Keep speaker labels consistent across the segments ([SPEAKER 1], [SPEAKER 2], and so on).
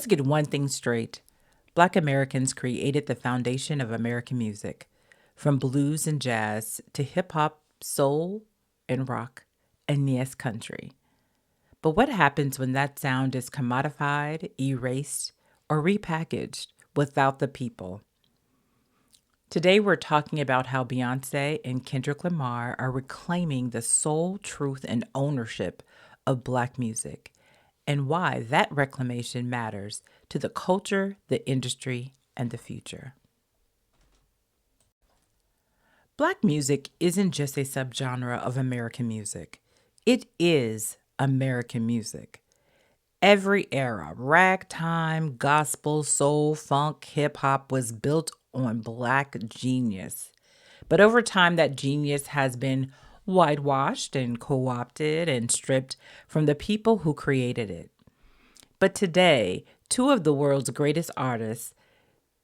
[SPEAKER 1] Let's get one thing straight. Black Americans created the foundation of American music, from blues and jazz to hip hop, soul, and rock, and yes, country. But what happens when that sound is commodified, erased, or repackaged without the people? Today, we're talking about how Beyoncé and Kendrick Lamar are reclaiming the soul, truth, and ownership of Black music, and why that reclamation matters to the culture, the industry, and the future. Black music isn't just a subgenre of American music, it is American music. Every era, ragtime, gospel, soul, funk, hip hop, was built on Black genius. But over time, that genius has been whitewashed and co opted and stripped from the people who created it. But today, two of the world's greatest artists,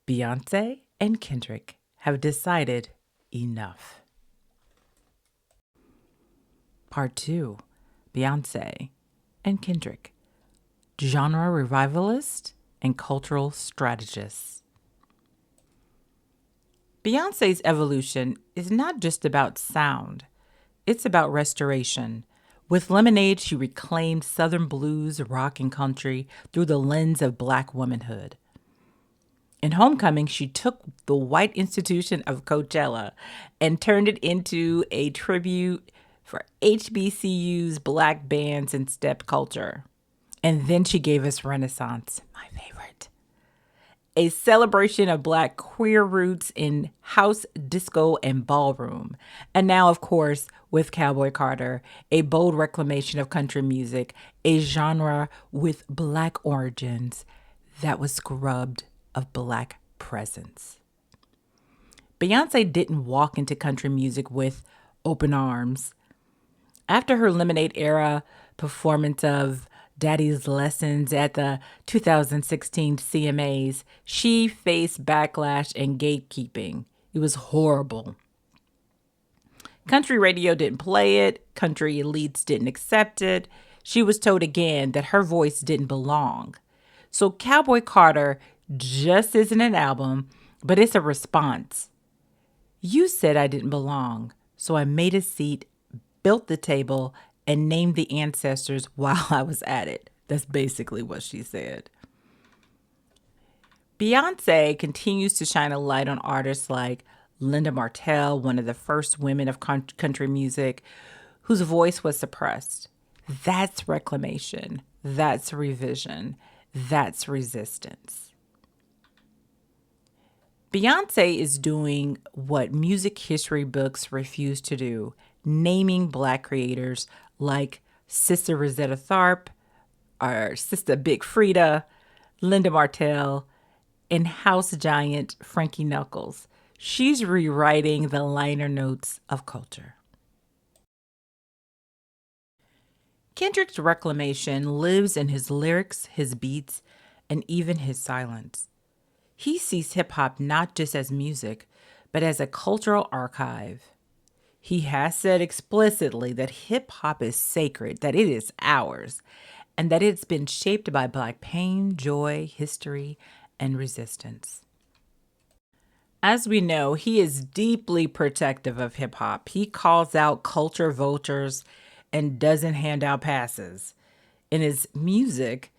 [SPEAKER 1] Beyoncé and Kendrick, have decided enough. Part 2, Beyoncé and Kendrick, genre revivalist and cultural strategist. Beyoncé's evolution is not just about sound, it's about restoration. With Lemonade, she reclaimed Southern blues, rock, and country through the lens of Black womanhood. In Homecoming, she took the white institution of Coachella and turned it into a tribute for HBCU's Black bands and step culture. And then she gave us Renaissance, my favorite. A celebration of Black queer roots in house, disco, and ballroom. And now, of course, with Cowboy Carter, a bold reclamation of country music, a genre with Black origins that was scrubbed of Black presence. Beyoncé didn't walk into country music with open arms. After her Lemonade era performance of Daddy's Lessons at the 2016 CMAs, she faced backlash and gatekeeping. It was horrible. Country radio didn't play it. Country elites didn't accept it. She was told again that her voice didn't belong. So Cowboy Carter just isn't an album, but it's a response. You said I didn't belong, so I made a seat, built the table, and named the ancestors while I was at it. That's basically what she said. Beyoncé continues to shine a light on artists like Linda Martell, one of the first women of country music, whose voice was suppressed. That's reclamation. That's revision. That's resistance. Beyoncé is doing what music history books refuse to do, naming Black creators like Sister Rosetta Tharpe, or Sister Big Frida, Linda Martell, and house giant Frankie Knuckles. She's rewriting the liner notes of culture. Kendrick's reclamation lives in his lyrics, his beats, and even his silence. He sees hip-hop not just as music, but as a cultural archive. He has said explicitly that hip-hop is sacred, that it is ours, and that it's been shaped by Black pain, joy, history, and resistance. As we know, he is deeply protective of hip-hop. He calls out culture vultures and doesn't hand out passes. In his music,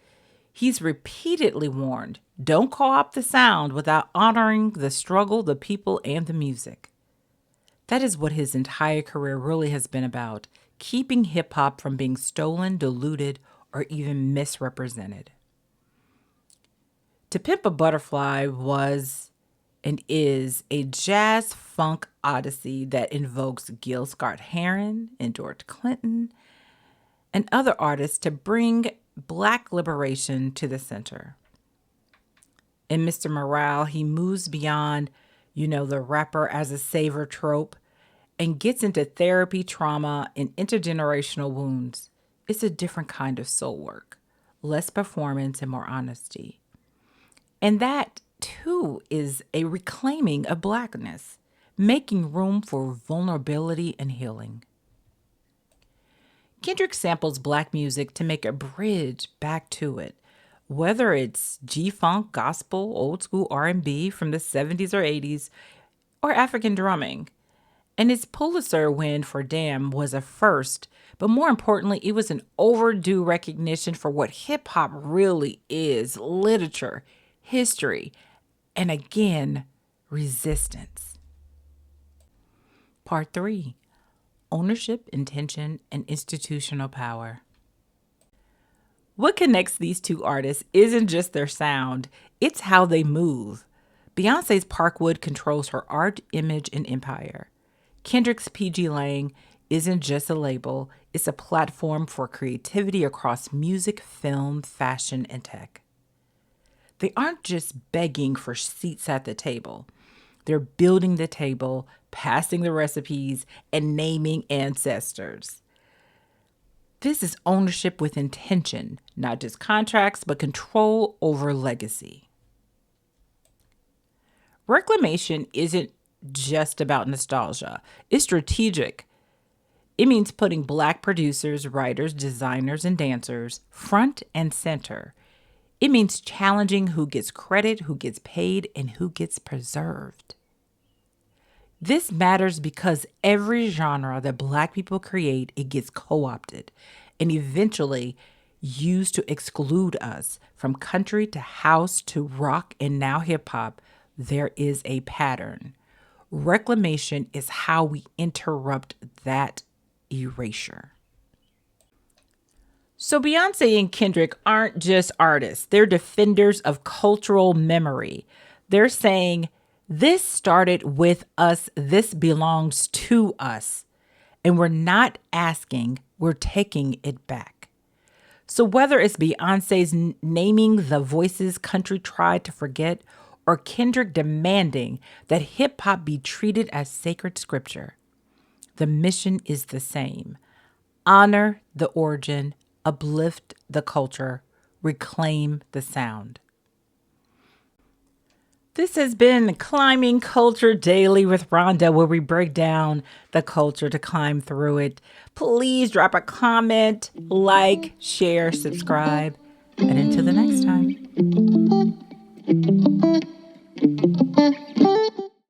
[SPEAKER 1] he's repeatedly warned, don't co-opt the sound without honoring the struggle, the people, and the music. That is what his entire career really has been about, keeping hip-hop from being stolen, diluted, or even misrepresented. To Pimp a Butterfly was and is a jazz funk odyssey that invokes Gil Scott-Heron and George Clinton and other artists to bring Black liberation to the center. In Mr. Morale, he moves beyond, the rapper as a savior trope and gets into therapy, trauma, and intergenerational wounds. It's a different kind of soul work, less performance and more honesty. And that, too, is a reclaiming of Blackness, making room for vulnerability and healing. Kendrick samples Black music to make a bridge back to it, Whether it's G-funk, gospel, old school R&B from the 70s or 80s, or African drumming. And its Pulitzer win for Damn was a first, but more importantly, it was an overdue recognition for what hip hop really is: literature, history, and again, resistance. Part 3: Ownership, Intention, and Institutional Power. What connects these two artists isn't just their sound, it's how they move. Beyonce's Parkwood controls her art, image, and empire. Kendrick's PG Lang isn't just a label, it's a platform for creativity across music, film, fashion, and tech. They aren't just begging for seats at the table. They're building the table, passing the recipes, and naming ancestors. This is ownership with intention, not just contracts, but control over legacy. Reclamation isn't just about nostalgia, it's strategic. It means putting Black producers, writers, designers, and dancers front and center. It means challenging who gets credit, who gets paid, and who gets preserved. This matters because every genre that Black people create, it gets co-opted and eventually used to exclude us. From country to house to rock and now hip hop, there is a pattern. Reclamation is how we interrupt that erasure. So Beyonce and Kendrick aren't just artists, they're defenders of cultural memory. They're saying, this started with us, this belongs to us. And we're not asking, we're taking it back. So whether it's Beyonce's naming the voices country tried to forget, or Kendrick demanding that hip hop be treated as sacred scripture, the mission is the same: honor the origin, uplift the culture, reclaim the sound. This has been Climbing Culture Daily with Rhonda, where we break down the culture to climb through it. Please drop a comment, like, share, subscribe.